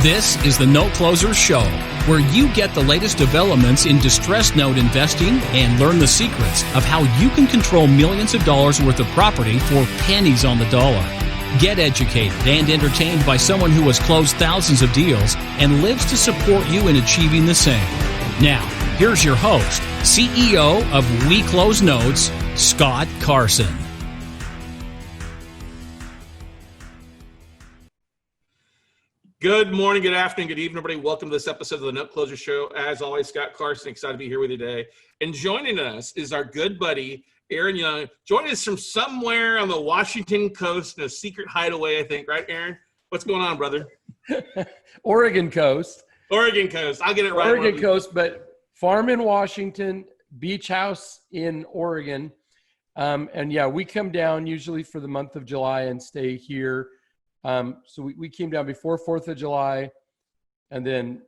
This is the Note Closer Show, where you get the latest developments in distressed note investing and learn the secrets of how you can control millions of dollars worth of property for pennies on the dollar. Get educated and entertained by someone who has closed thousands of deals and lives to support you in achieving the same. Now, here's your host, CEO of We Close Notes, Scott Carson. Good morning, good afternoon, good evening, everybody. Welcome to this episode of the Note Closer Show. As always, Scott Carson, excited to be here with you today. And joining us is our good buddy, Aaron Young. Joining us from somewhere on the Washington coast in a secret hideaway, I think. Right, Aaron? What's going on, brother? Oregon coast. Oregon coast. I'll get it right. Oregon coast, but farm in Washington, beach house in Oregon. And yeah, we come down usually for the month of July and stay here. So we came down before 4th of July, and then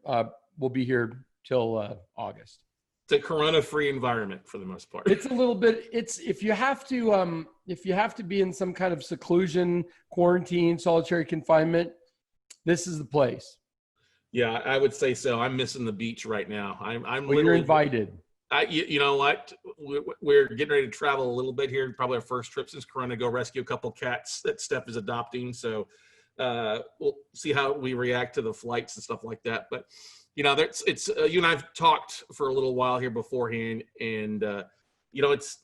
we'll be here till August. It's a corona-free environment for the most part. It's a little bit. It's if you have to be in some kind of seclusion, quarantine, solitary confinement, this is the place. Yeah, I would say so. I'm missing the beach right now. I'm. Well, you're invited. You know what? We're getting ready to travel a little bit here. Probably our first trip since Corona. Go rescue a couple cats that Steph is adopting. So we'll see how we react to the flights and stuff like that. But you know, it's you and I've talked for a little while here beforehand, and it's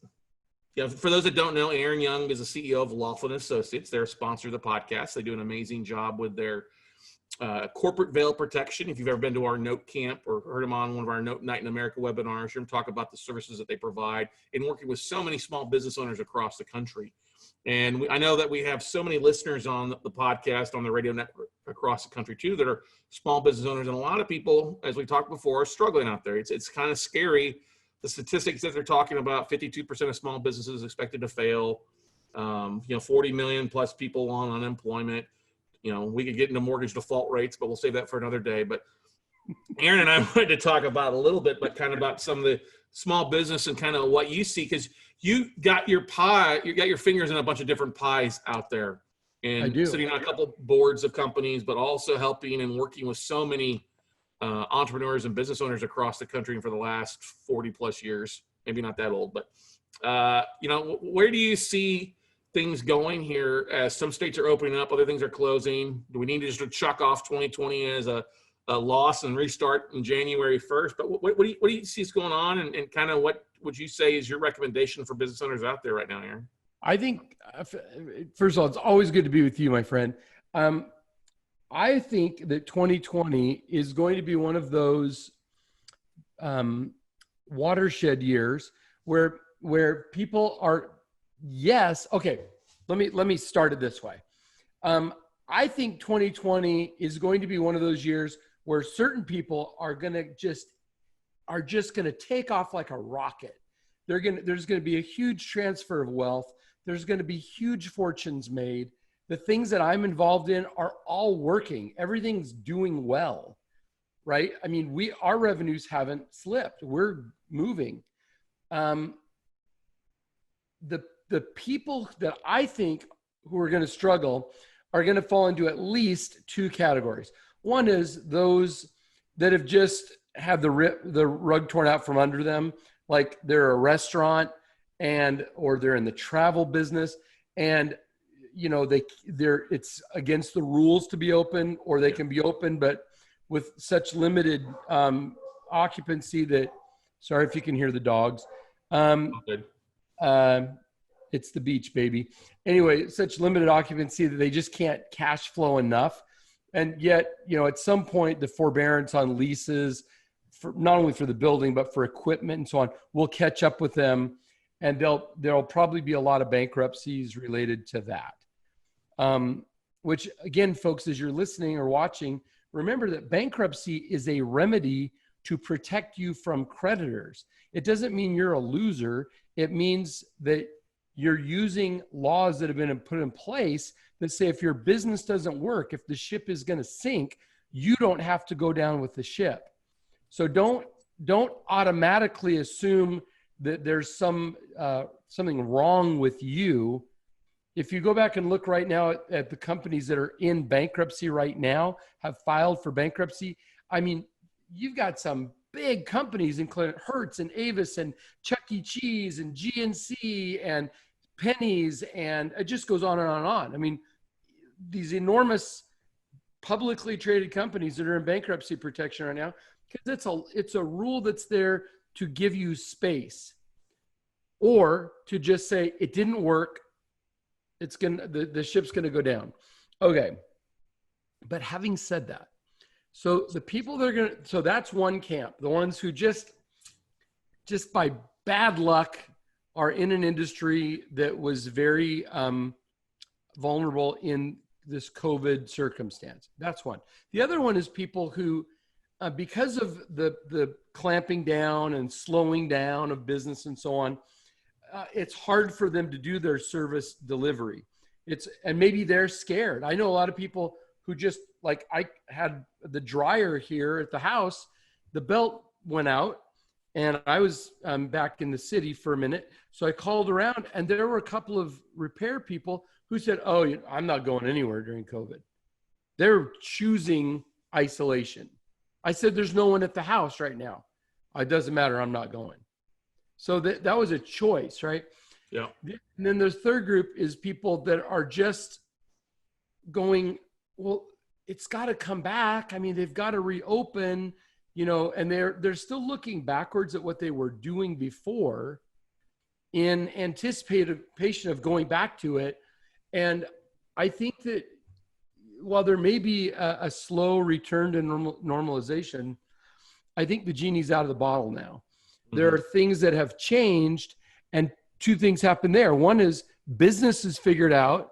for those that don't know, Aaron Young is the CEO of Laughlin Associates. They're a sponsor of the podcast. They do an amazing job with their corporate veil protection. If you've ever been to our Note Camp or heard them on one of our Note Night in America webinars, you're going to talk about the services that they provide in working with so many small business owners across the country. And I know that we have so many listeners on the podcast, on the radio network across the country too, that are small business owners. And a lot of people, as we talked before, are struggling out there. It's kind of scary. The statistics that they're talking about, 52% of small businesses expected to fail, 40 million plus people on unemployment. We could get into mortgage default rates, but we'll save that for another day. But Aaron and I wanted to talk about a little bit, but kind of about some of the small business and kind of what you see, because you got your pie, you got your fingers in a bunch of different pies out there, and sitting on a couple boards of companies, but also helping and working with so many entrepreneurs and business owners across the country for the last 40 plus years. Maybe not that old, but where do you see things going here as some states are opening up, other things are closing? Do we need to just chuck off 2020 as a loss and restart in January 1st? But what do you see is going on, and kind of what would you say is your recommendation for business owners out there right now, Aaron? I think, first of all, it's always good to be with you, my friend. I think that 2020 is going to be one of those watershed years where people are, yes. Okay. Let me start it this way. I think 2020 is going to be one of those years where certain people are just going to take off like a rocket. There's going to be a huge transfer of wealth. There's going to be huge fortunes made. The things that I'm involved in are all working. Everything's doing well, right? I mean, our revenues haven't slipped. We're moving. The people that I think who are going to struggle are going to fall into at least two categories. One is those that have just had the rug torn out from under them, like they're a restaurant or they're in the travel business, and it's against the rules to be open, or they can be open but with such limited occupancy that, sorry if you can hear the dogs. It's the beach, baby. Anyway, such limited occupancy that they just can't cash flow enough. And yet, at some point, the forbearance on leases, not only for the building, but for equipment and so on, will catch up with them. And there'll probably be a lot of bankruptcies related to that. Which, again, folks, as you're listening or watching, remember that bankruptcy is a remedy to protect you from creditors. It doesn't mean you're a loser. It means that you're using laws that have been put in place that say if your business doesn't work, if the ship is going to sink, you don't have to go down with the ship. So don't automatically assume that there's something wrong with you If you go back and look right now at the companies that are in bankruptcy right now, have filed for bankruptcy, I mean, you've got some big companies, including Hertz and Avis and Chuck E. Cheese and GNC and Penny's, and it just goes on and on and on. I mean, these enormous publicly traded companies that are in bankruptcy protection right now, because it's a rule that's there to give you space, or to just say it didn't work. It's gonna the ship's gonna go down. Okay, but having said that, so the people that are gonna, so that's one camp, the ones who just by bad luck are in an industry that was very vulnerable in this COVID circumstance. That's one. The other one is people who, because of the clamping down and slowing down of business and so on, it's hard for them to do their service delivery. And maybe they're scared. I know a lot of people who just, like, I had the dryer here at the house, the belt went out, and I was back in the city for a minute. So I called around, and there were a couple of repair people who said, oh, I'm not going anywhere during COVID. They're choosing isolation. I said, there's no one at the house right now. It doesn't matter. I'm not going. So that was a choice, right? Yeah. And then the third group is people that are just going, well, it's got to come back. I mean, they've got to reopen, and they're still looking backwards at what they were doing before in anticipation of going back to it. And I think that while there may be a slow return to normalization, I think the genie's out of the bottle now. Mm-hmm. There are things that have changed, and two things happen there. One is businesses figured out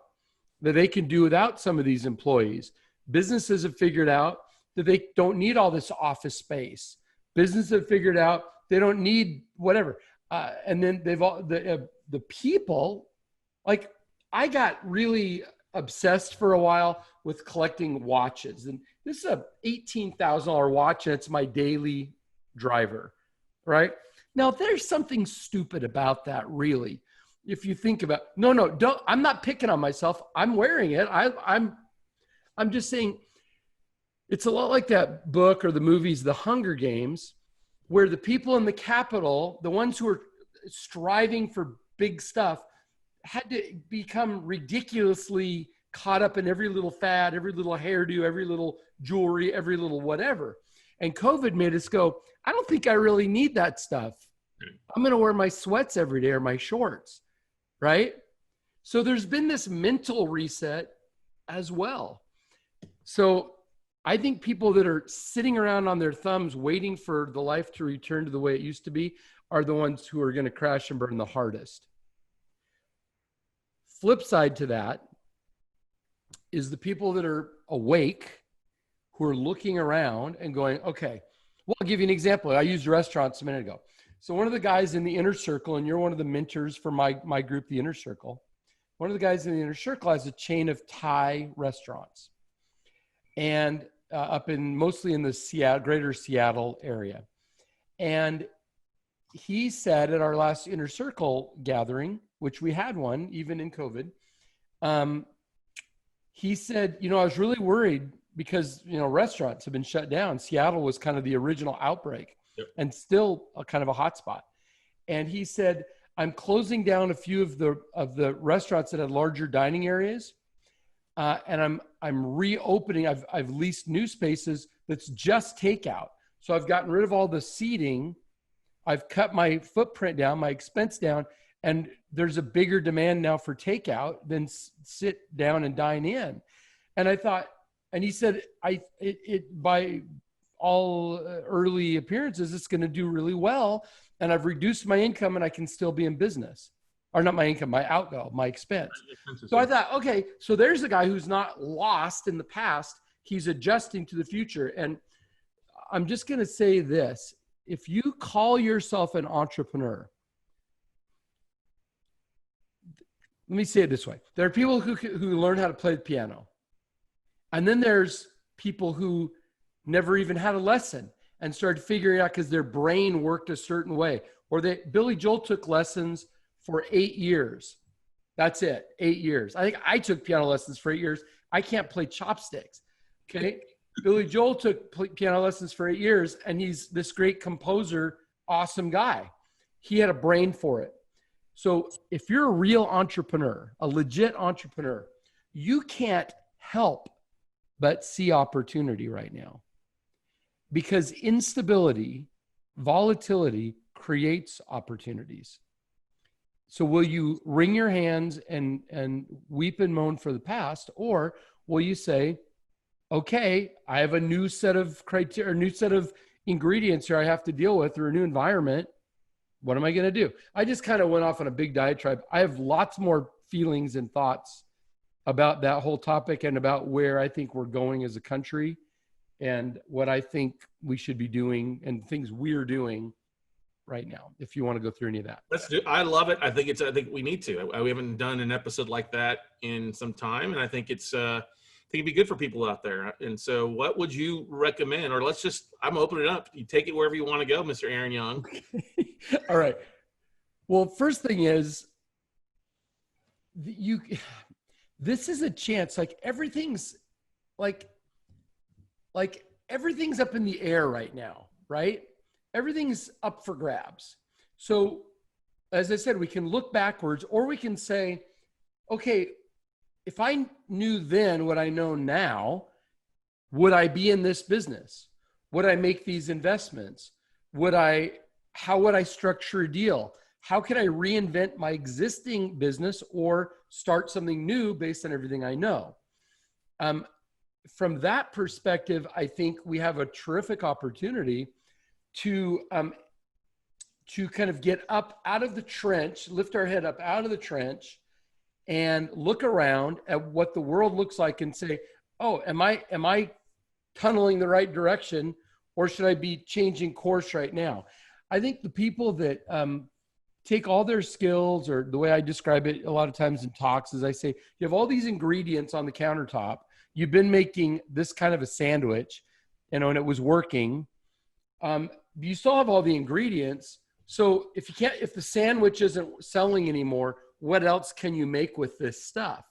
that they can do without some of these employees. Businesses have figured out that they don't need all this office space. Businesses have figured out they don't need whatever. And then the people, like, I got really obsessed for a while with collecting watches. And this is a $18,000 watch, and it's my daily driver, right? Now, there's something stupid about that, really. If you think about, don't, I'm not picking on myself. I'm wearing it. I'm just saying, it's a lot like that book or the movies, The Hunger Games, where the people in the Capitol, the ones who are striving for big stuff, had to become ridiculously caught up in every little fad, every little hairdo, every little jewelry, every little whatever. And COVID made us go, I don't think I really need that stuff. I'm going to wear my sweats every day or my shorts, right? So there's been this mental reset as well. So I think people that are sitting around on their thumbs waiting for the life to return to the way it used to be are the ones who are going to crash and burn the hardest. Flip side to that is the people that are awake, who are looking around and going, okay, well, I'll give you an example. I used restaurants a minute ago. So one of the guys in the inner circle, and you're one of the mentors for my group, the inner circle, one of the guys in the inner circle has a chain of Thai restaurants, and mostly in the greater Seattle area. And he said at our last inner circle gathering, which we had one even in COVID, he said, I was really worried because, restaurants have been shut down. Seattle was kind of the original outbreak. Yep. And still a kind of a hot spot. And he said, I'm closing down a few of the restaurants that had larger dining areas. And I'm reopening. I've leased new spaces that's just takeout. So I've gotten rid of all the seating. I've cut my footprint down, my expense down, and there's a bigger demand now for takeout than sit down and dine in. And I thought, and he said, by all early appearances, it's going to do really well. And I've reduced my income and I can still be in business. Or not my income, my outgo, my expense. So I thought, okay, so there's a guy who's not lost in the past. He's adjusting to the future. And I'm just going to say this. If you call yourself an entrepreneur, let me say it this way. There are people who learn how to play the piano. And then there's people who never even had a lesson and started figuring out because their brain worked a certain way. Or Billy Joel took lessons for 8 years That's it. 8 years. I think I took piano lessons for 8 years. I can't play chopsticks. Okay. Billy Joel took piano lessons for 8 years, and he's this great composer, awesome guy. He had a brain for it. So if you're a real entrepreneur, a legit entrepreneur, you can't help but see opportunity right now, because instability, volatility creates opportunities. So will you wring your hands and weep and moan for the past, or will you say, okay, I have a new set of criteria, a new set of ingredients here I have to deal with, or a new environment. What am I going to do? I just kind of went off on a big diatribe. I have lots more feelings and thoughts about that whole topic, and about where I think we're going as a country, and what I think we should be doing, and things we're doing right now, if you want to go through any of that. Let's do. I love it. I think we need to. We haven't done an episode like that in some time, and I think I think it'd be good for people out there. And so, what would you recommend? Or I'm opening it up. You take it wherever you want to go, Mr. Aaron Young. All right. Well, first thing is, this is a chance. Like everything's everything's up in the air right now, right? Everything's up for grabs. So as I said, we can look backwards, or we can say, okay, if I knew then what I know now, would I be in this business? Would I make these investments? How would I structure a deal? How could I reinvent my existing business or start something new based on everything I know? From that perspective, I think we have a terrific opportunity to kind of get up out of the trench, lift our head up out of the trench, and look around at what the world looks like and say, oh, am I tunneling the right direction, or should I be changing course right now? I think the people that take all their skills, or the way I describe it a lot of times in talks is I say, you have all these ingredients on the countertop. You've been making this kind of a sandwich, and it was working. You still have all the ingredients. So if the sandwich isn't selling anymore, what else can you make with this stuff?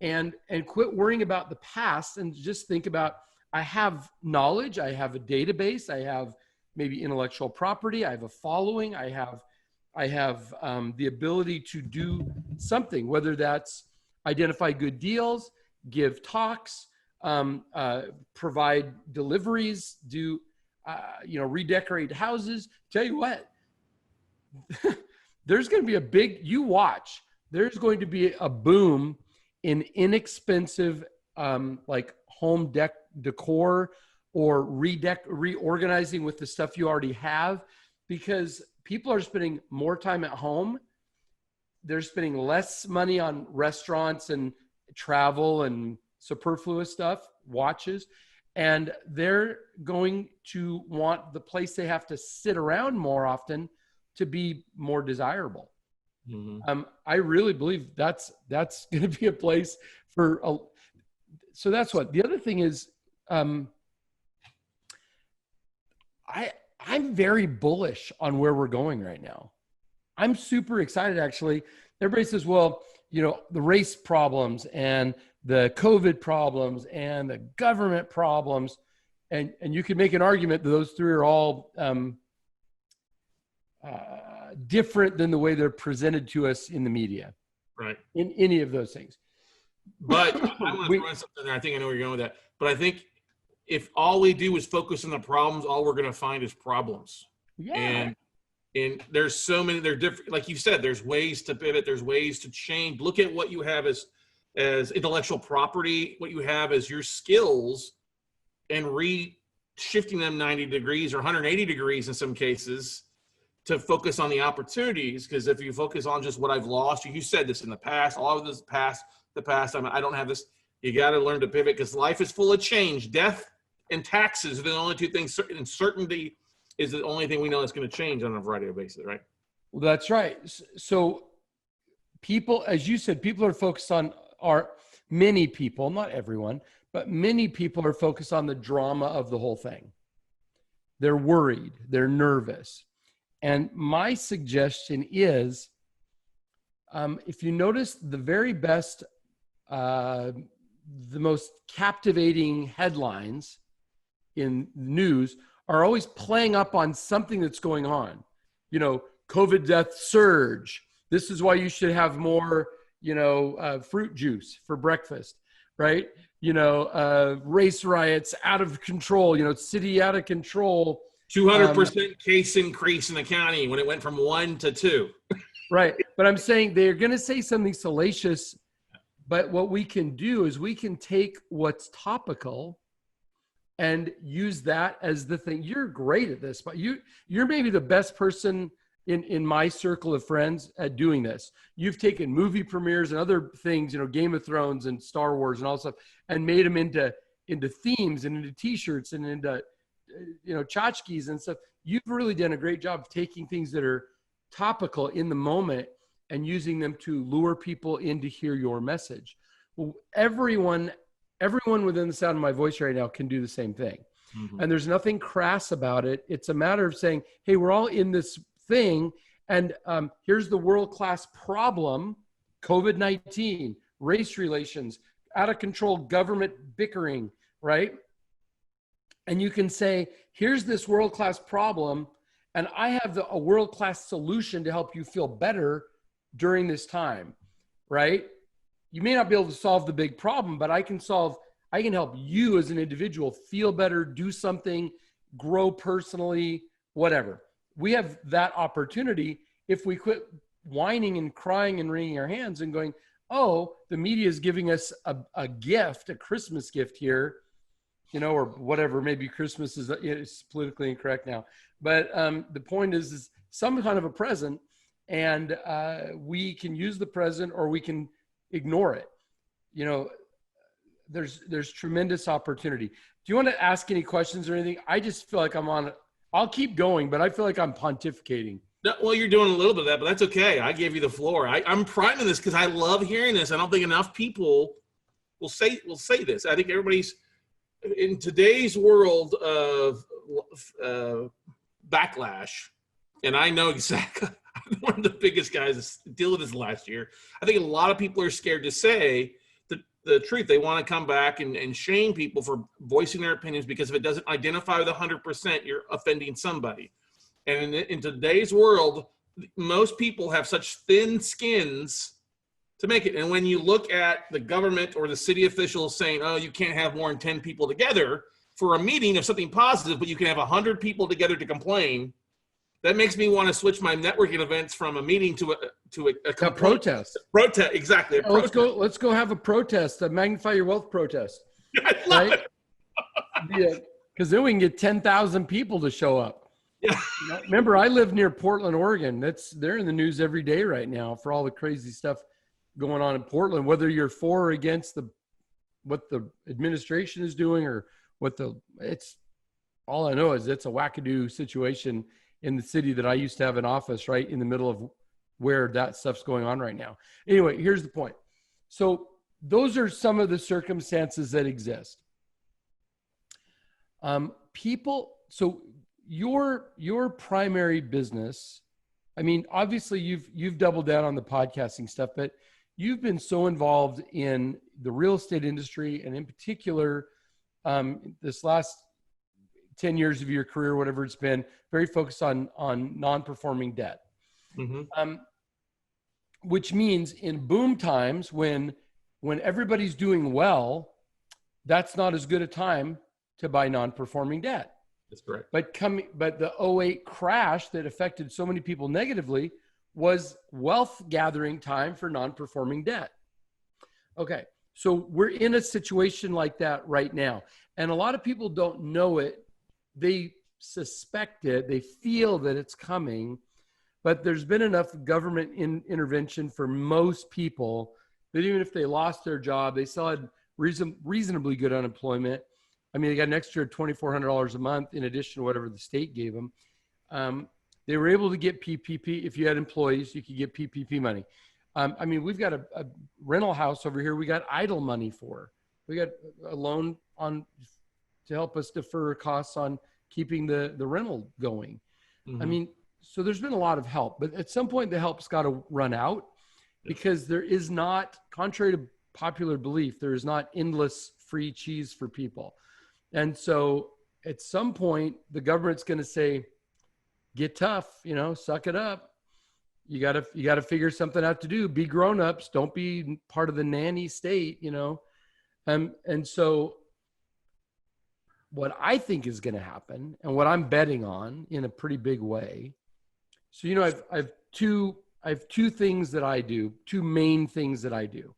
And quit worrying about the past, and just think about, I have knowledge, I have a database, I have maybe intellectual property, I have a following, I have the ability to do something, whether that's identify good deals, give talks, provide deliveries, do redecorate houses. Tell you what, there's going to be there's going to be a boom in inexpensive like home decor, or reorganizing with the stuff you already have, because people are spending more time at home. They're spending less money on restaurants and travel and superfluous stuff, watches, and they're going to want the place they have to sit around more often to be more desirable. Mm-hmm. I really believe that's going to be a place for. So that's what. The other thing is, I'm very bullish on where we're going right now. I'm super excited, actually. Everybody says, well, the race problems and the COVID problems and the government problems, and you could make an argument that those three are all different than the way they're presented to us in the media. Right. In any of those things. But I want to throw in something there. I think I know where you're going with that. But I think if all we do is focus on the problems, all we're going to find is problems. Yeah. And there's so many, they're different. Like you said, there's ways to pivot. There's ways to change. Look at what you have as intellectual property, what you have as your skills, and shifting them 90 degrees or 180 degrees in some cases to focus on the opportunities. Because if you focus on just what I've lost, you said this in the past, all of this past, I don't have this. You got to learn to pivot, because life is full of change. Death and taxes are the only two things, and certainty is the only thing we know that's going to change on a variety of bases, right? Well, that's right. So people, as you said, people are focused on, many people, not everyone, but many people are focused on the drama of the whole thing. They're worried, they're nervous. And my suggestion is, if you notice, the very best, the most captivating headlines in news are always playing up on something that's going on. You know, COVID death surge. This is why you should have more, fruit juice for breakfast, right? Race riots out of control, city out of control. 200% case increase in the county when it went from 1 to 2. Right. But I'm saying they're going to say something salacious, but what we can do is we can take what's topical and use that as the thing. You're great at this, but you're maybe the best person in my circle of friends at doing this. You've taken movie premieres and other things, Game of Thrones and Star Wars and all stuff, and made them into themes and into t-shirts and into, tchotchkes and stuff. You've really done a great job of taking things that are topical in the moment and using them to lure people in to hear your message. Well, everyone within the sound of my voice right now can do the same thing. Mm-hmm. And there's nothing crass about it. It's a matter of saying, hey, we're all in this thing. And here's the world-class problem: COVID-19, race relations, out of control government bickering, right? And you can say, here's this world-class problem, and I have a world-class solution to help you feel better during this time, right? You may not be able to solve the big problem, but I can help you as an individual feel better, do something, grow personally, whatever. We have that opportunity if we quit whining and crying and wringing our hands and going, oh, the media is giving us a gift, a Christmas gift here, or whatever. Maybe Christmas is politically incorrect now. But the point is some kind of a present, and we can use the present or we can ignore it. There's tremendous opportunity. Do you want to ask any questions or anything? I just feel like I'll keep going, but I feel like I'm pontificating. No, well, you're doing a little bit of that, but that's okay. I gave you the floor. I'm priming this because I love hearing this. I don't think enough people will say this. I think everybody's in today's world of backlash, and I know exactly. I'm one of the biggest guys to deal with this last year. I think a lot of people are scared to say the truth. They want to come back and shame people for voicing their opinions, because if it doesn't identify with 100%, you're offending somebody. And in today's world, most people have such thin skins to make it. And when you look at the government or the city officials saying, oh, you can't have more than 10 people together for a meeting of something positive, but you can have 100 people together to complain, that makes me want to switch my networking events from a meeting to a protest. Protest, exactly. Let's go have a protest, a Magnify Your Wealth protest. Right? Yeah, because then we can get 10,000 people to show up. Yeah. Remember, I live near Portland, Oregon. They're in the news every day right now for all the crazy stuff going on in Portland. Whether you're for or against what the administration is doing or it's all I know is it's a wackadoo situation in the city that I used to have an office right in the middle of where that stuff's going on right now. Anyway, here's the point. So those are some of the circumstances that exist. So your primary business, I mean, obviously you've doubled down on the podcasting stuff, but you've been so involved in the real estate industry, and in particular, this last 10 years of your career, whatever it's been, very focused on non-performing debt. Mm-hmm. Which means in boom times, when everybody's doing well, that's not as good a time to buy non-performing debt. That's correct. But the 2008 crash that affected so many people negatively was wealth gathering time for non-performing debt. Okay, so we're in a situation like that right now, and a lot of people don't know it. They suspect it. They feel that it's coming, but there's been enough government intervention for most people that even if they lost their job, they still had reasonably good unemployment. I mean, they got an extra $2,400 a month in addition to whatever the state gave them. They were able to get PPP. If you had employees, you could get PPP money. I mean, we've got a rental house over here we got idle money for. We got a loan to help us defer costs on keeping the rental going. Mm-hmm. I mean, so there's been a lot of help, but at some point the help's got to run out. because there is not, contrary to popular belief, there is not endless free cheese for people. And so at some point, the government's going to say, get tough, suck it up. You got to figure something out to do. Be grown-ups. Don't be part of the nanny state, And so what I think is going to happen, and what I'm betting on in a pretty big way. So, I have two things that I do, two main things that I do.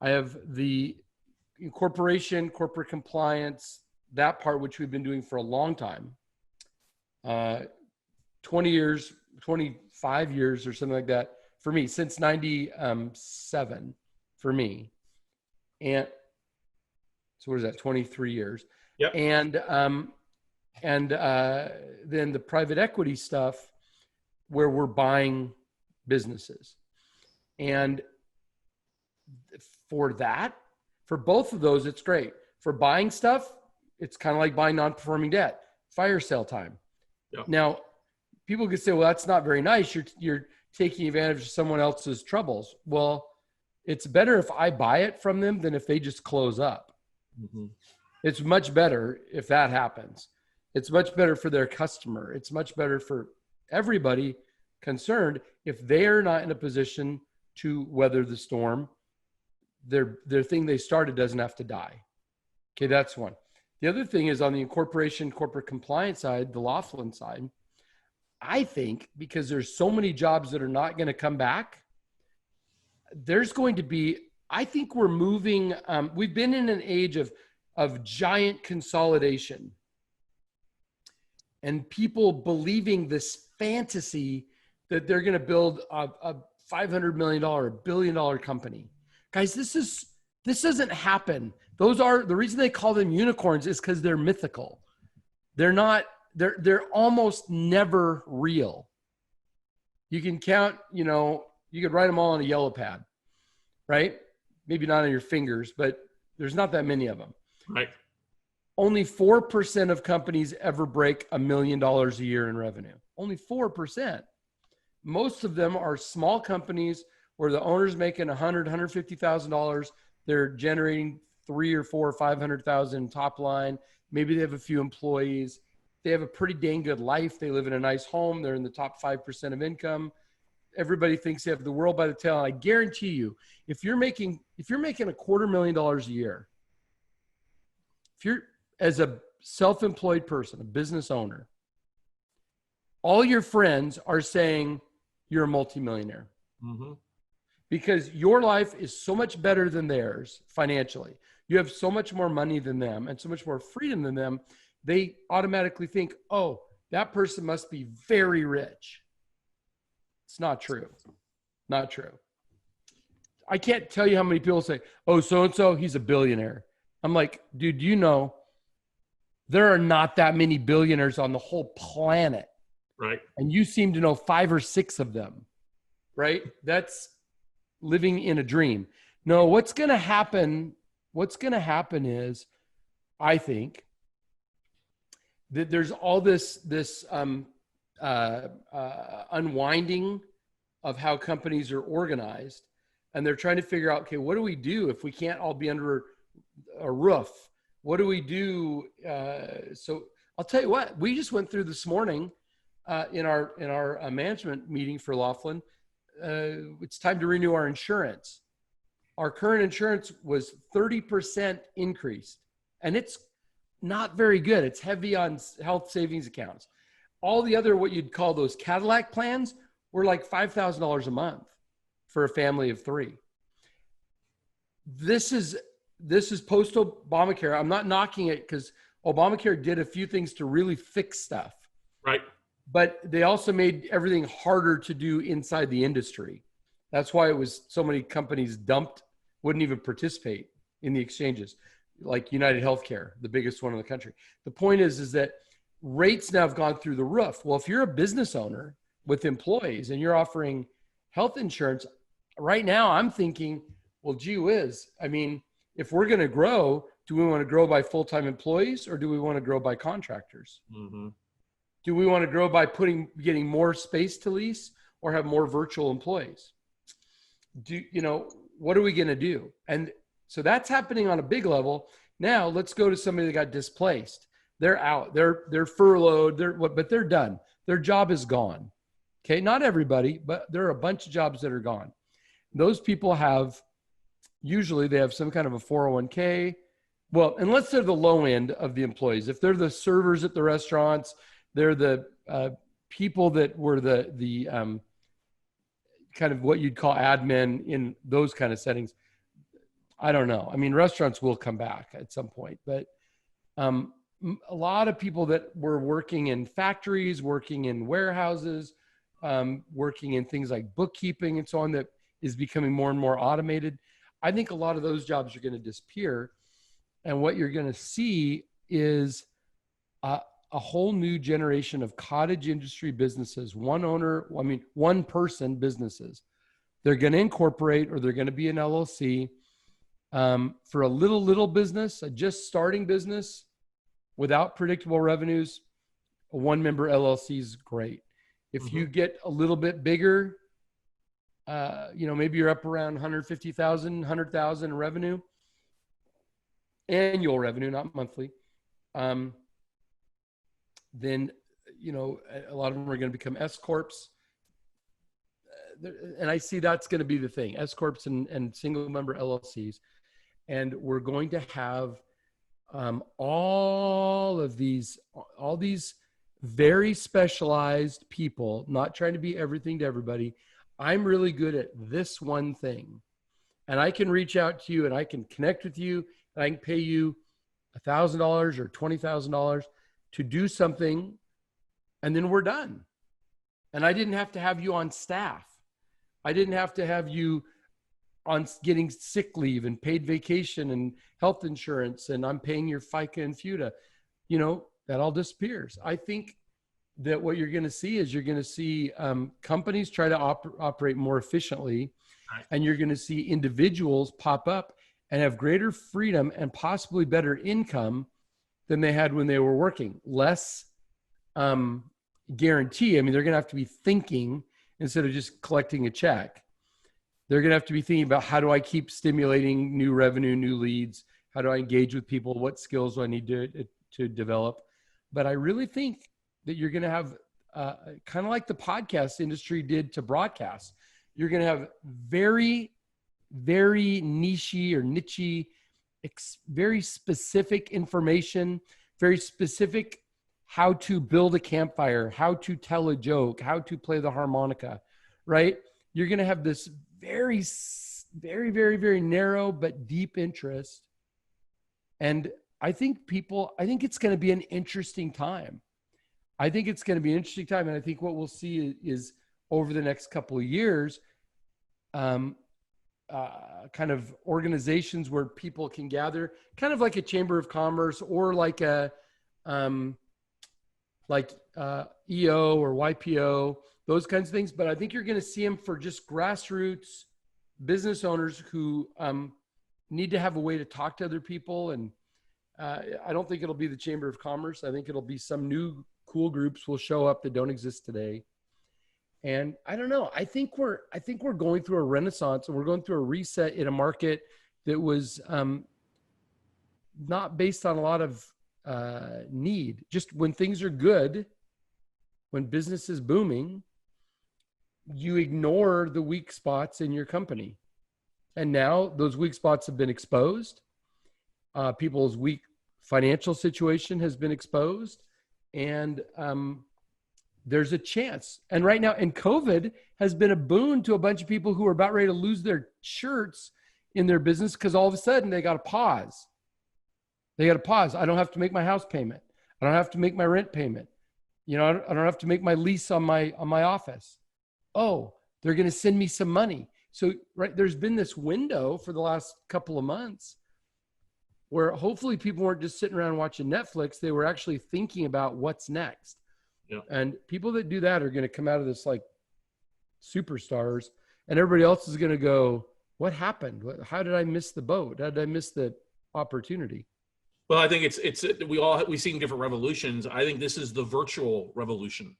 I have the incorporation, corporate compliance, that part, which we've been doing for a long time, 20 years, 25 years or something like that for me, since 97 for me. And so what is that? 23 years. Yep. And then the private equity stuff where we're buying businesses. And for both of those, it's great. For buying stuff, it's kind of like buying non-performing debt, fire sale time. Yep. Now, people could say, well, that's not very nice. You're taking advantage of someone else's troubles. Well, it's better if I buy it from them than if they just close up. Mm-hmm. It's much better if that happens. It's much better for their customer. It's much better for everybody concerned if they're not in a position to weather the storm. Their thing they started doesn't have to die. Okay, that's one. The other thing is on the incorporation, corporate compliance side, the Laughlin side, I think because there's so many jobs that are not going to come back, there's going to be, I think we're moving, we've been in an age of giant consolidation and people believing this fantasy that they're going to build a $500 million, $1 billion company. Guys, this doesn't happen. The reason they call them unicorns is because they're mythical. They're almost never real. You can count, you could write them all on a yellow pad, right? Maybe not on your fingers, but there's not that many of them. Right. Only 4% of companies ever break $1 million a year in revenue. Only 4%. Most of them are small companies where the owner's making $100,000, $150,000. They're generating $300,000 or $400,000 or $500,000 top line. Maybe they have a few employees. They have a pretty dang good life. They live in a nice home. They're in the top 5% of income. Everybody thinks they have the world by the tail. And I guarantee you, if you're making $250,000 a year, if you're as a self-employed person, a business owner, all your friends are saying you're a multimillionaire. Mm-hmm. Because your life is so much better than theirs financially. You have so much more money than them and so much more freedom than them. They automatically think, oh, that person must be very rich. It's not true. Not true. I can't tell you how many people say, oh, so-and-so, he's a billionaire. I'm like, dude, there are not that many billionaires on the whole planet. Right. And you seem to know 5 or 6 of them, right? That's living in a dream. No, what's going to happen is, I think, that there's all this unwinding of how companies are organized, and they're trying to figure out, okay, what do we do if we can't all be under a roof? What do we do? So I'll tell you what, we just went through this morning in our management meeting for Laughlin. It's time to renew our insurance. Our current insurance was 30% increased, and it's not very good. It's heavy on health savings accounts. All the other, what you'd call those Cadillac plans, were like $5,000 a month for a family of 3. This is post Obamacare. I'm not knocking it because Obamacare did a few things to really fix stuff. Right. But they also made everything harder to do inside the industry. That's why it was so many companies wouldn't even participate in the exchanges, like United Healthcare, the biggest one in the country. The point is that rates now have gone through the roof. Well, if you're a business owner with employees and you're offering health insurance, right now I'm thinking, well, gee whiz. I mean, if we're going to grow, do we want to grow by full-time employees or do we want to grow by contractors? Mm-hmm. Do we want to grow by getting more space to lease or have more virtual employees? what are we going to do? And so that's happening on a big level. Now let's go to somebody that got displaced. They're out, they're furloughed, but they're done. Their job is gone. Okay. Not everybody, but there are a bunch of jobs that are gone. Those people usually they have some kind of a 401k. Well, unless they're the low end of the employees, if they're the servers at the restaurants, they're the people that were the kind of what you'd call admin in those kind of settings. I don't know. I mean, restaurants will come back at some point, but a lot of people that were working in factories, working in warehouses, working in things like bookkeeping and so on, that is becoming more and more automated. I think a lot of those jobs are going to disappear. And what you're going to see is a whole new generation of cottage industry businesses, one person businesses. They're going to incorporate, or they're going to be an LLC. For a little business, a just starting business without predictable revenues, a one-member LLC is great. If you get a little bit bigger, maybe you're up around 150,000, 100,000 revenue, annual revenue, not monthly. Then, a lot of them are going to become S corps. And I see that's going to be the thing, S corps and single member LLCs. And we're going to have all these very specialized people, not trying to be everything to everybody. I'm really good at this one thing. And I can reach out to you and I can connect with you and I can pay you $1,000 or $20,000 to do something. And then we're done. And I didn't have to have you on staff. I didn't have to have you on getting sick leave and paid vacation and health insurance, and I'm paying your FICA and FUTA. That all disappears. I think that what you're going to see is companies try to operate more efficiently, and you're going to see individuals pop up and have greater freedom and possibly better income than they had when they were working. Less guarantee. I mean, they're going to have to be thinking instead of just collecting a check. They're going to have to be thinking about, how do I keep stimulating new revenue, new leads? How do I engage with people? What skills do I need to develop? But I really think that you're going to have kind of like the podcast industry did to broadcast. You're going to have very, very niche-y or niche-y, very specific information, very specific how to build a campfire, how to tell a joke, how to play the harmonica, right? You're going to have this very, very, very, very narrow but deep interest. And I think it's going to be an interesting time. And I think what we'll see is over the next couple of years, kind of organizations where people can gather, kind of like a chamber of commerce or like a EO or YPO, those kinds of things. But I think you're going to see them for just grassroots business owners who need to have a way to talk to other people. And I don't think it'll be the Chamber of Commerce. I think it'll be some new cool groups will show up that don't exist today. And I don't know. I think we're going through a renaissance, and we're going through a reset in a market that was not based on a lot of need. Just when things are good, when business is booming, you ignore the weak spots in your company. And now those weak spots have been exposed. People's weak financial situation has been exposed. And there's a chance. And right now, and COVID has been a boon to a bunch of people who are about ready to lose their shirts in their business, because all of a sudden they got to pause. I don't have to make my house payment. I don't have to make my rent payment. I don't have to make my lease on my office. Oh, they're going to send me some money. So, right, there's been this window for the last couple of months where hopefully people weren't just sitting around watching Netflix. They were actually thinking about what's next. Yeah. And people that do that are going to come out of this like superstars, and everybody else is going to go, what happened? How did I miss the boat? How did I miss the opportunity? Well, I think we've seen different revolutions. I think this is the virtual revolution.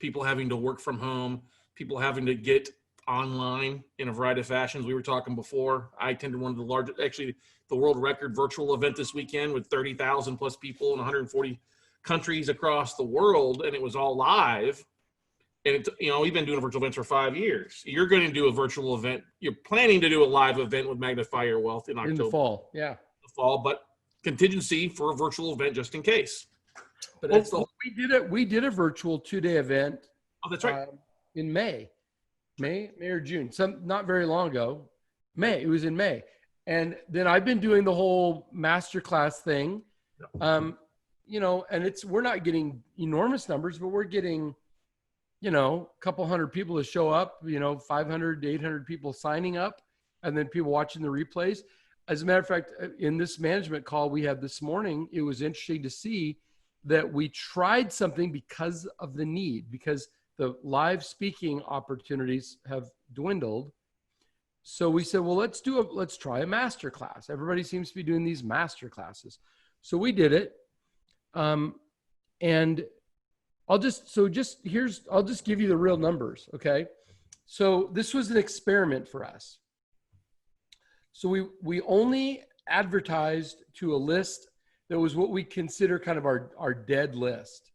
People having to work from home, people having to get online in a variety of fashions. We were talking before. I attended one of the largest, actually the world record virtual event this weekend with 30,000 plus people in 140 countries across the world. And it was all live. And it's, we've been doing virtual events for 5 years. You're going to do a virtual event. You're planning to do a live event with Magnify Your Wealth in October. In the fall. Yeah. The fall, but contingency for a virtual event just in case. But that's we did a virtual 2-day event. Oh, that's right. In May or June, not very long ago. It was in May. And then I've been doing the whole masterclass thing. And we're not getting enormous numbers, but we're getting, a couple hundred people to show up, 500 to 800 people signing up, and then people watching the replays. As a matter of fact, in this management call we had this morning, it was interesting to see that we tried something because of the need, because the live speaking opportunities have dwindled. So we said, well, let's try a master class. Everybody seems to be doing these master classes. So we did it. And I'll just give you the real numbers. Okay. So this was an experiment for us. So we only advertised to a list that was what we consider kind of our dead list,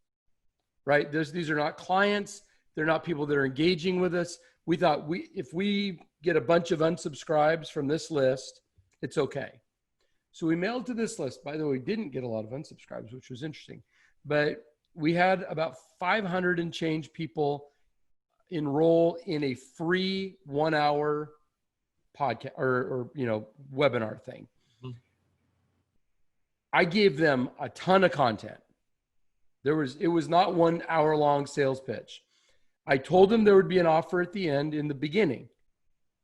right? These are not clients. They're not people that are engaging with us. We thought if we get a bunch of unsubscribes from this list, it's okay. So we mailed to this list. By the way, we didn't get a lot of unsubscribes, which was interesting, but we had about 500 and change people enroll in a free 1-hour podcast or webinar thing. Mm-hmm. I gave them a ton of content. It was not 1 hour long sales pitch. I told them there would be an offer at the end in the beginning.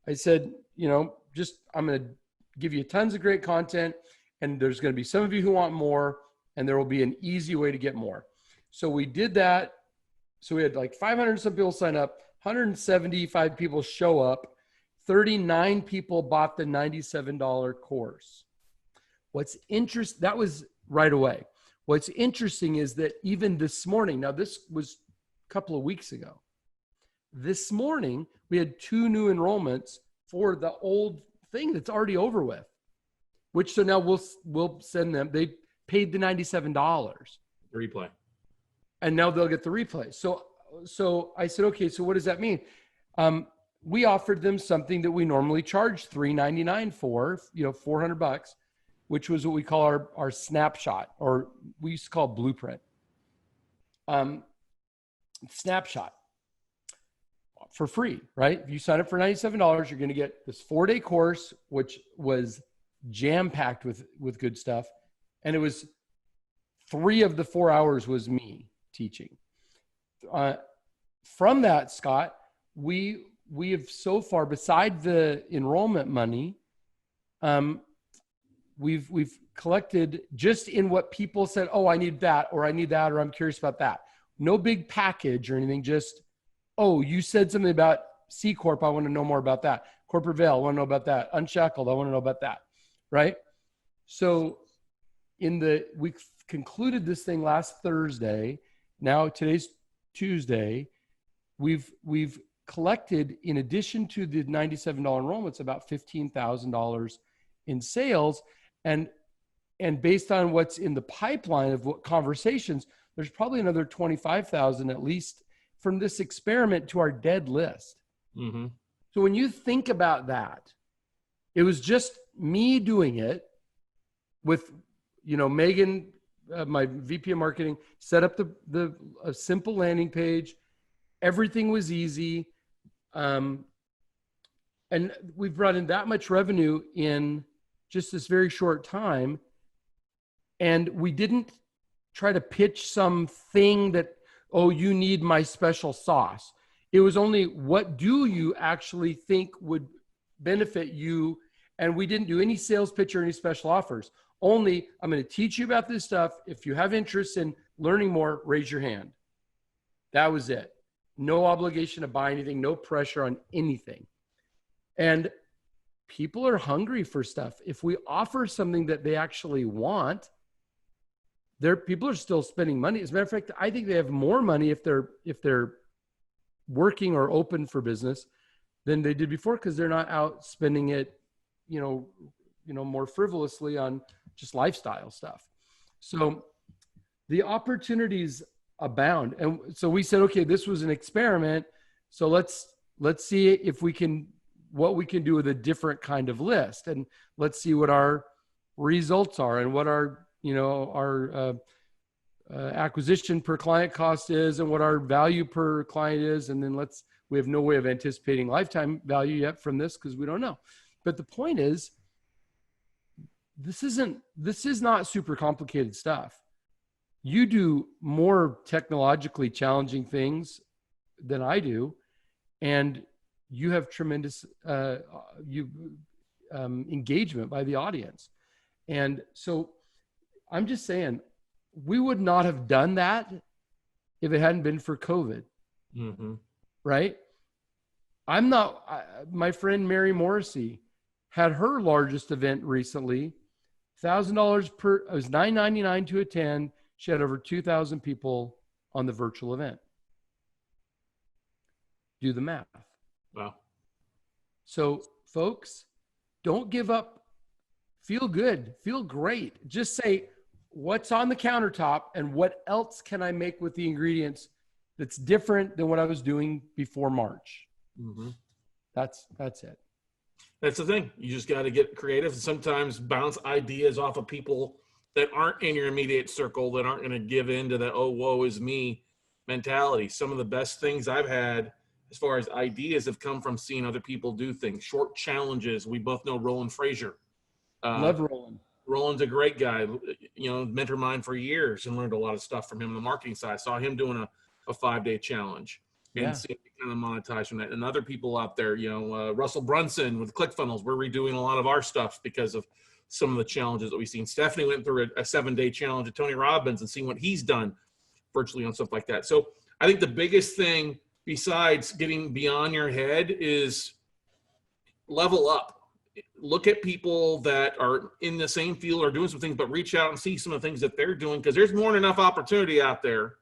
I said, I'm going to give you tons of great content, and there's going to be some of you who want more, and there will be an easy way to get more. So we did that. So we had like 500 some people sign up, 175 people show up, 39 people bought the $97 course. That was right away. What's interesting is that even this morning, now this was a couple of weeks ago, this morning we had 2 new enrollments for the old thing that's already over with, so now we'll send them. They paid the $97. The replay. And now they'll get the replay. So I said, okay, so what does that mean? We offered them something that we normally charge $399 for, $400, which was what we call our snapshot, or we used to call blueprint. Snapshot for free, right? If you sign up for $97, you're going to get this 4-day course, which was jam-packed with good stuff. And it was 3 of the 4 hours was me teaching. From that, Scott, we have so far, beside the enrollment money, we've collected just in what people said, oh, I need that, or I'm curious about that. No big package or anything, just, oh, you said something about C Corp, I want to know more about that. Corporate Veil, I want to know about that. Unshackled, I want to know about that, right? So we concluded this thing last Thursday. Now today's Tuesday. We've collected, in addition to the $97 enrollments, about $15,000 in sales. And based on what's in the pipeline of what conversations, there's probably another 25,000 at least from this experiment to our dead list. Mm-hmm. So when you think about that, it was just me doing it with, Megan, my VP of marketing, set up a simple landing page. Everything was easy. And we've brought in that much revenue in just this very short time. And we didn't try to pitch something that, oh, you need my special sauce. It was only, what do you actually think would benefit you? And we didn't do any sales pitch or any special offers. Only, I'm going to teach you about this stuff. If you have interest in learning more, raise your hand. That was it. No obligation to buy anything, no pressure on anything. And people are hungry for stuff. If we offer something that they actually want, people are still spending money. As a matter of fact, I think they have more money if they're working or open for business than they did before because they're not out spending it, more frivolously on just lifestyle stuff. So the opportunities abound. And so we said, okay, this was an experiment. So let's see if what we can do with a different kind of list. And let's see what our results are and what our acquisition per client cost is and what our value per client is. And then we have no way of anticipating lifetime value yet from this because we don't know. But the point is, this is not super complicated stuff. You do more technologically challenging things than I do, and you have tremendous engagement by the audience. And so I'm just saying, we would not have done that if it hadn't been for COVID. Mm-hmm. Right? My friend Mary Morrissey had her largest event recently, $1,000 it was $9.99 to attend. She had over 2,000 people on the virtual event. Do the math. Wow. So folks, don't give up. Feel good. Feel great. Just say, what's on the countertop and what else can I make with the ingredients that's different than what I was doing before March? Mm-hmm. That's it. That's the thing. You just got to get creative and sometimes bounce ideas off of people that aren't in your immediate circle, that aren't going to give in to the, oh, woe is me mentality. Some of the best things I've had as far as ideas have come from seeing other people do things, short challenges. We both know Roland Frazier. Love Roland. Roland's a great guy, mentor of mine for years and learned a lot of stuff from him on the marketing side. I saw him doing a 5-day challenge and seeing kind of monetize from that. And other people out there, Russell Brunson with ClickFunnels, we're redoing a lot of our stuff because of some of the challenges that we've seen. Stephanie went through a 7-day challenge at Tony Robbins and seeing what he's done virtually on stuff like that. So I think the biggest thing besides getting beyond your head is level up. Look at people that are in the same field or doing some things, but reach out and see some of the things that they're doing because there's more than enough opportunity out there.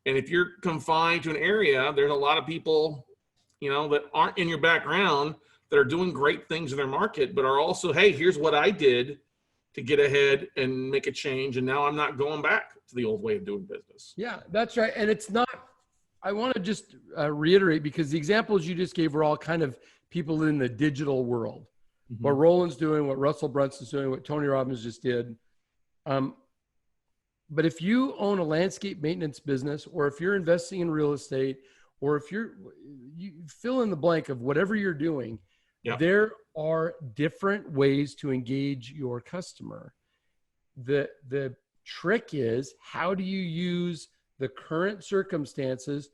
And if you're confined to an area, there's a lot of people, that aren't in your background that are doing great things in their market, but are also, hey, here's what I did to get ahead and make a change. And now I'm not going back to the old way of doing business. Yeah, that's right. And it's not, I want to just reiterate, because the examples you just gave were all kind of people in the digital world. Mm-hmm. What Roland's doing, what Russell Brunson's doing, what Tony Robbins just did. But if you own a landscape maintenance business, or if you're investing in real estate, or if you fill in the blank of whatever you're doing, there are different ways to engage your customer. The trick is, how do you use the current circumstances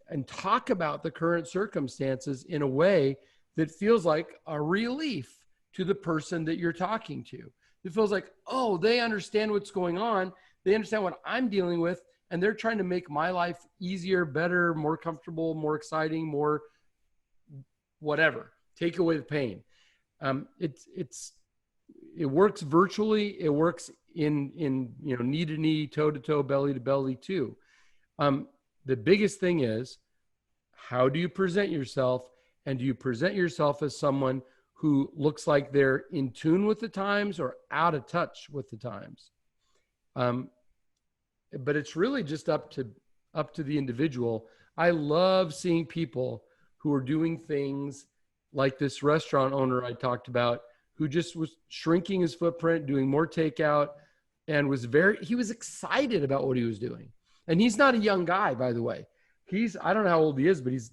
and talk about the current circumstances in a way that feels like a relief to the person that you're talking to? It feels like, oh, they understand what's going on. They understand what I'm dealing with, and they're trying to make my life easier, better, more comfortable, more exciting, more whatever. Take away the pain. It works virtually. It works in knee to knee, toe to toe, belly to belly too. The biggest thing is, how do you present yourself? And do you present yourself as someone who looks like they're in tune with the times or out of touch with the times? But it's really just up to the individual. I love seeing people who are doing things like this restaurant owner I talked about, who just was shrinking his footprint, doing more takeout, and he was excited about what he was doing. And he's not a young guy, by the way. I don't know how old he is, but he's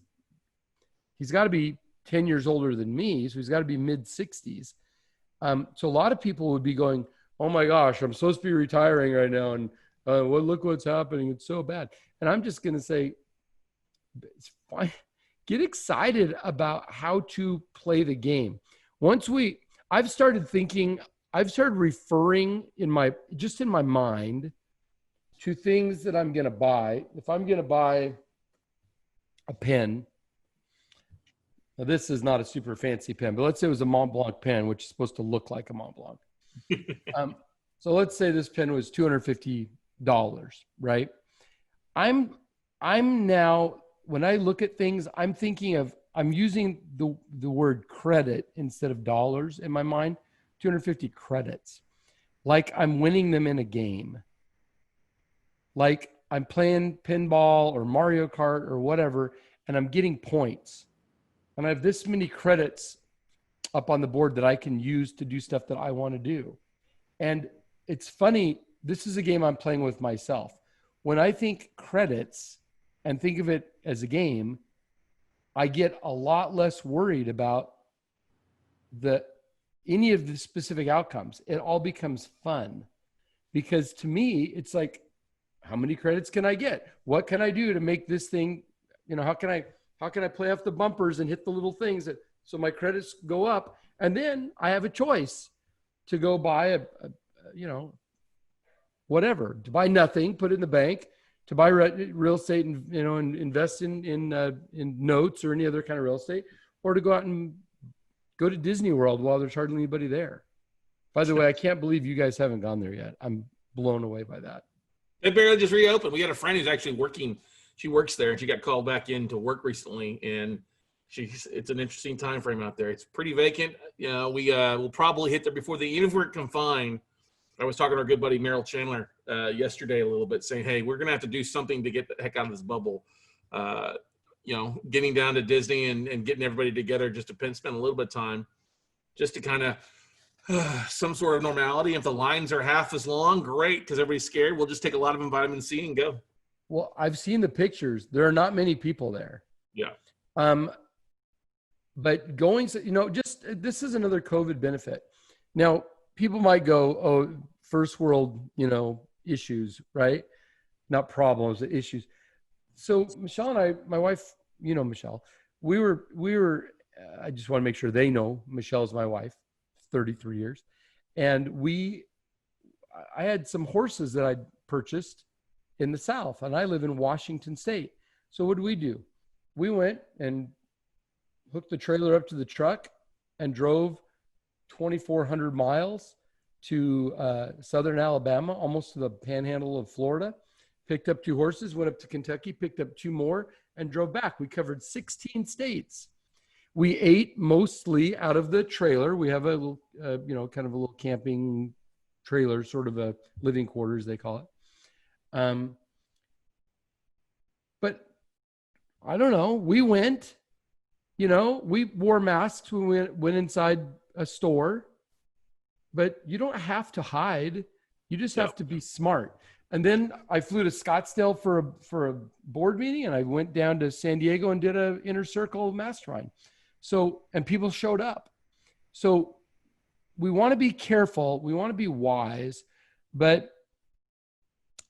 got to be 10 years older than me. So he's got to be mid 60s. So a lot of people would be going, oh my gosh, I'm supposed to be retiring right now. And look what's happening. It's so bad. And I'm just going to say, it's fine. Get excited about how to play the game. I've started referring in my mind to things that I'm going to buy. If I'm going to buy a pen, now this is not a super fancy pen, but let's say it was a Mont Blanc pen, which is supposed to look like a Mont Blanc. So let's say this pen was $250, right? I'm now, when I look at things, I'm thinking of I'm using the word credit instead of dollars in my mind. 250 credits, like I'm winning them in a game, like I'm playing pinball or Mario Kart or whatever, and I'm getting points, and I have this many credits up on the board that I can use to do stuff that I want to do. And it's funny, this is a game I'm playing with myself. When I think credits and think of it as a game, I get a lot less worried about any of the specific outcomes. It all becomes fun, because to me, it's like, how many credits can I get? What can I do to make this thing, how can I play off the bumpers and hit the little things so my credits go up? And then I have a choice to go buy whatever, to buy nothing, put it in the bank, to buy real estate and, and invest in notes or any other kind of real estate, or to go out and go to Disney World while there's hardly anybody there. By the way, I can't believe you guys haven't gone there yet. I'm blown away by that. It barely just reopened. We got a friend who's actually working. She works there, and she got called back in to work recently, and it's an interesting time frame out there. It's pretty vacant. We'll probably hit there before even if we're confined. I was talking to our good buddy Merrill Chandler yesterday a little bit, saying, hey, we're going to have to do something to get the heck out of this bubble. Getting down to Disney and getting everybody together just to spend a little bit of time just to kind of some sort of normality. If the lines are half as long, great, because everybody's scared. We'll just take a lot of vitamin C and go. Well, I've seen the pictures. There are not many people there. Yeah. But going, this is another COVID benefit. Now, people might go, oh, first world, issues, right? Not problems, issues. So Michelle and I, my wife, Michelle, we were, I just want to make sure they know Michelle's my wife, 33 years. And I had some horses that I'd purchased in the South, and I live in Washington State. So what do? We went and hooked the trailer up to the truck and drove 2,400 miles to southern Alabama, almost to the panhandle of Florida, picked up 2 horses, went up to Kentucky, picked up 2 more, and drove back. We covered 16 states. We ate mostly out of the trailer. We have a little, kind of a little camping trailer, sort of a living quarters, they call it. But I don't know. We went, we wore masks when we went inside a store, but you don't have to hide. You just have to be smart. And then I flew to Scottsdale for a board meeting, and I went down to San Diego and did an inner circle mastermind. So, and people showed up. So we want to be careful. We want to be wise, but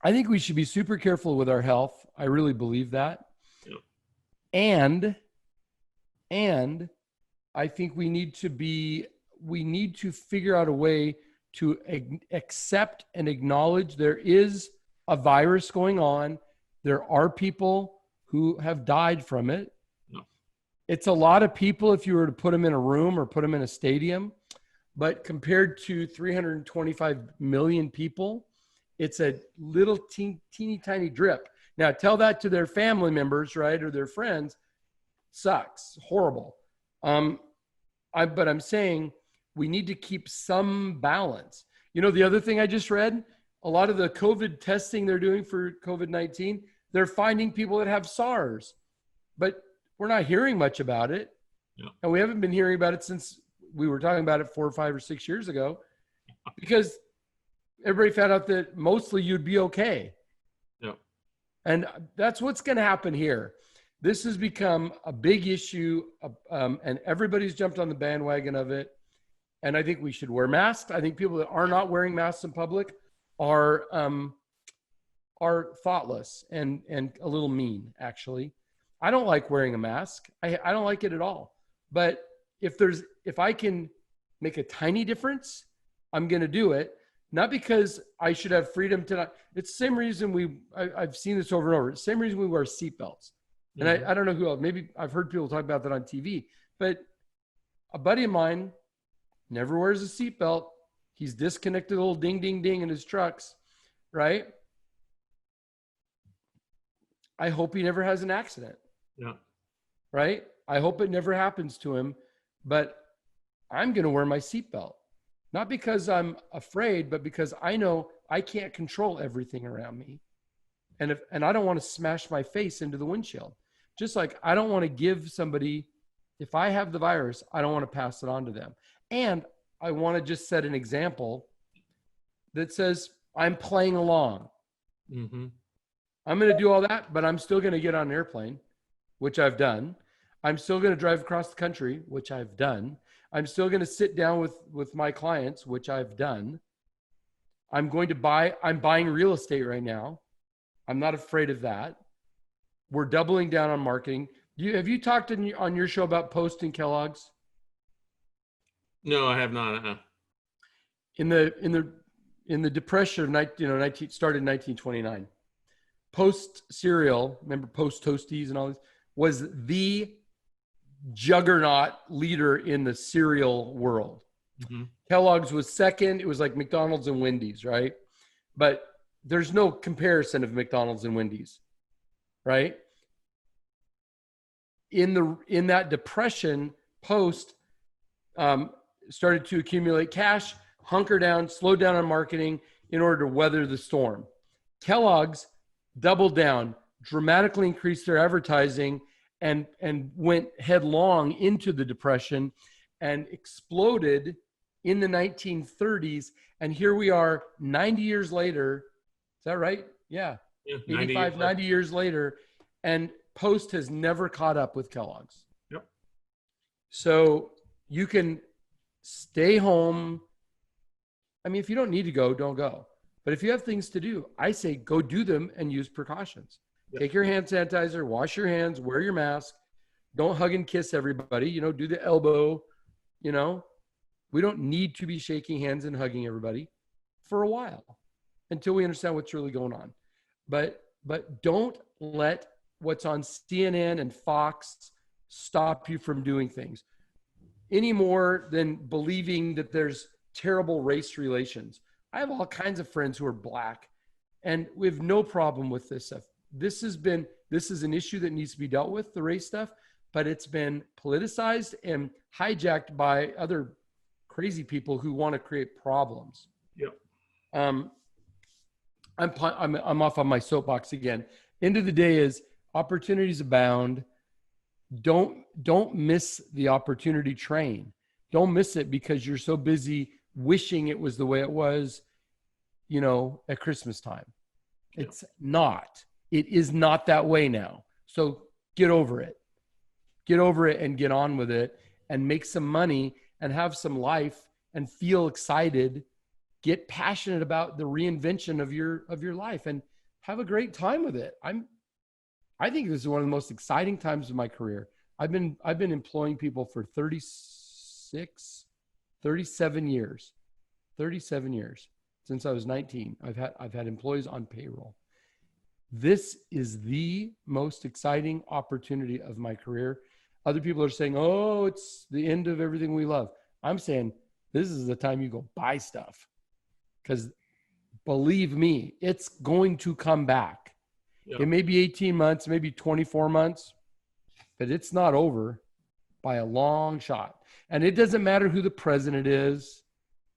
I think we should be super careful with our health. I really believe that. Yeah. And I think we need to figure out a way to accept and acknowledge there is a virus going on. There are people who have died from it. No. It's a lot of people if you were to put them in a room or put them in a stadium, but compared to 325 million people, it's a little teeny tiny drip. Now tell that to their family members, right? Or their friends. Sucks. Horrible. But I'm saying we need to keep some balance. The other thing I just read, a lot of the COVID testing they're doing for COVID-19, they're finding people that have SARS, but we're not hearing much about it. Yeah. And we haven't been hearing about it since we were talking about it 4 or 5 or 6 years ago, because everybody found out that mostly you'd be okay. Yeah. And that's what's going to happen here. This has become a big issue, and everybody's jumped on the bandwagon of it. And I think we should wear masks. I think people that are not wearing masks in public are thoughtless and a little mean, actually. I don't like wearing a mask. I don't like it at all. But if I can make a tiny difference, I'm going to do it. Not because I should have freedom to not. It's the same reason I've seen this over and over. It's the same reason we wear seatbelts. And I don't know who else. Maybe I've heard people talk about that on TV. But a buddy of mine never wears a seatbelt. He's disconnected a little ding, ding, ding in his trucks, right? I hope he never has an accident. Yeah. Right? I hope it never happens to him, but I'm going to wear my seatbelt. Not because I'm afraid, but because I know I can't control everything around me. And I don't want to smash my face into the windshield. Just like I don't want to give somebody, if I have the virus, I don't want to pass it on to them. And I want to just set an example that says I'm playing along. Mm-hmm. I'm going to do all that, but I'm still going to get on an airplane, which I've done. I'm still going to drive across the country, which I've done. I'm still going to sit down with my clients, which I've done. I'm buying real estate right now. I'm not afraid of that. We're doubling down on marketing. Have you talked on your show about Post and Kellogg's? No, I have not. In the Depression of started in 1929. Post cereal, remember Post Toasties and all this, was the juggernaut leader in the cereal world. Mm-hmm. Kellogg's was second. It was like McDonald's and Wendy's, right? But there's no comparison of McDonald's and Wendy's, right? In that depression, Post started to accumulate cash, hunker down, slow down on marketing in order to weather the storm. Kellogg's doubled down, dramatically increased their advertising, and went headlong into the depression and exploded in the 1930s. And here we are 90 years later. Is that right? Yeah. 90 years later. And Post has never caught up with Kellogg's. Yep. So you can stay home. I mean, if you don't need to go, don't go. But if you have things to do, I say go do them and use precautions. Yep. Take your hand sanitizer, wash your hands, wear your mask. Don't hug and kiss everybody. Do the elbow. We don't need to be shaking hands and hugging everybody for a while until we understand what's really going on. But don't let what's on CNN and Fox stop you from doing things any more than believing that there's terrible race relations. I have all kinds of friends who are Black, and we have no problem with this stuff. This is an issue that needs to be dealt with, the race stuff, but it's been politicized and hijacked by other crazy people who want to create problems. Yep. I'm off on my soapbox again. End of the day is opportunities abound. Don't miss the opportunity train. Don't miss it because you're so busy wishing it was the way it was, at Christmas time. Yep. It's not. It is not that way now. So get over it. Get over it and get on with it and make some money and have some life and feel excited. Get passionate about the reinvention of your life and have a great time with it. I think this is one of the most exciting times of my career. I've been employing people for 37 years since I was 19. I've had employees on payroll. This is the most exciting opportunity of my career. Other people are saying, oh, it's the end of everything we love. I'm saying this is the time you go buy stuff, because believe me, it's going to come back. Yeah. It may be 18 months, maybe 24 months, but it's not over by a long shot. And it doesn't matter who the president is.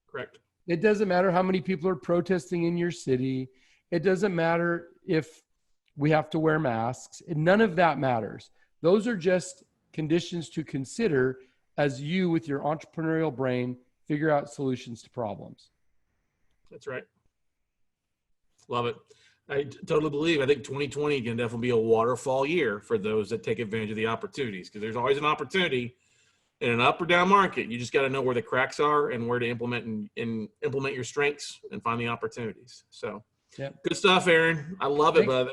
Correct. It doesn't matter how many people are protesting in your city. It doesn't matter if we have to wear masks. None of that matters. Those are just conditions to consider as you, with your entrepreneurial brain, figure out solutions to problems. That's right. Love it. I totally believe. I think 2020 can definitely be a waterfall year for those that take advantage of the opportunities, because there's always an opportunity in an up or down market. You just got to know where the cracks are and where to implement and implement your strengths and find the opportunities. So yeah. Good stuff, Aaron. I love it, brother.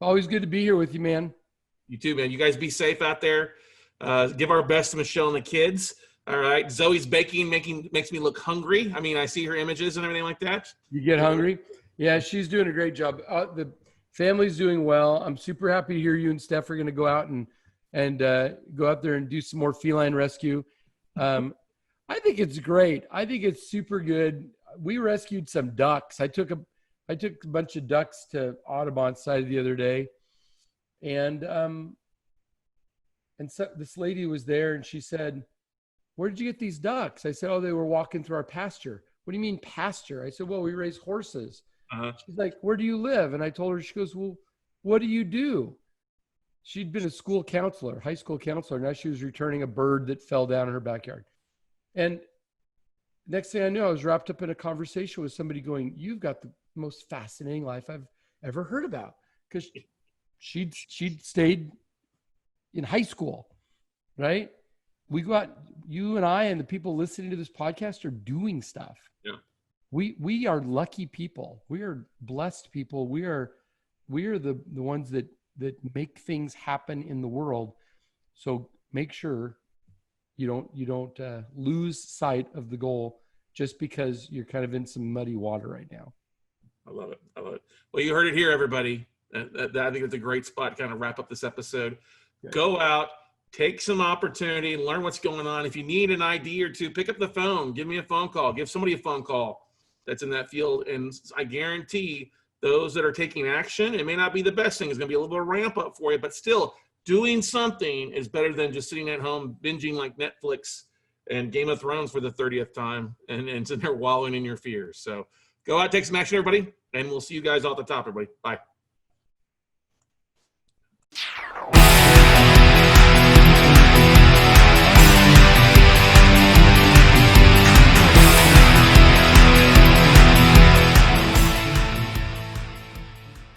Always good to be here with you, man. You too, man. You guys be safe out there. Give our best to Michelle and the kids. All right. Zoe's baking makes me look hungry. I mean, I see her images and everything like that. You get hungry? Yeah, she's doing a great job. The family's doing well. I'm super happy to hear you and Steph are going to go out and go out there and do some more feline rescue. I think it's great. I think it's super good. We rescued some ducks. I took a bunch of ducks to Audubon's side the other day, and And so this lady was there and she said, where did you get these ducks? I said, oh, they were walking through our pasture. What do you mean pasture? I said, well, we raise horses. She's like, where do you live? And I told her, she goes, well, what do you do? She'd been a school counselor, high school counselor. Now she was returning a bird that fell down in her backyard. And next thing I knew, I was wrapped up in a conversation with somebody going, you've got the most fascinating life I've ever heard about. Because she'd stayed in high school, right? We go out, you and I and the people listening to this podcast are doing stuff. Yeah. We are lucky people. We are blessed people. We are the ones that make things happen in the world. So make sure you don't lose sight of the goal just because you're kind of in some muddy water right now. I love it. Well, you heard it here, everybody. I think it's a great spot to kind of wrap up this episode. Okay. Go out, take some opportunity, learn what's going on. If you need an idea or two, pick up the phone, give me a phone call, give somebody a phone call that's in that field. And I guarantee those that are taking action, it may not be the best thing. It's going to be a little bit of ramp up for you, but still doing something is better than just sitting at home, binging like Netflix and Game of Thrones for the 30th time and sitting there wallowing in your fears. So go out, take some action, everybody. And we'll see you guys all at the top, everybody. Bye.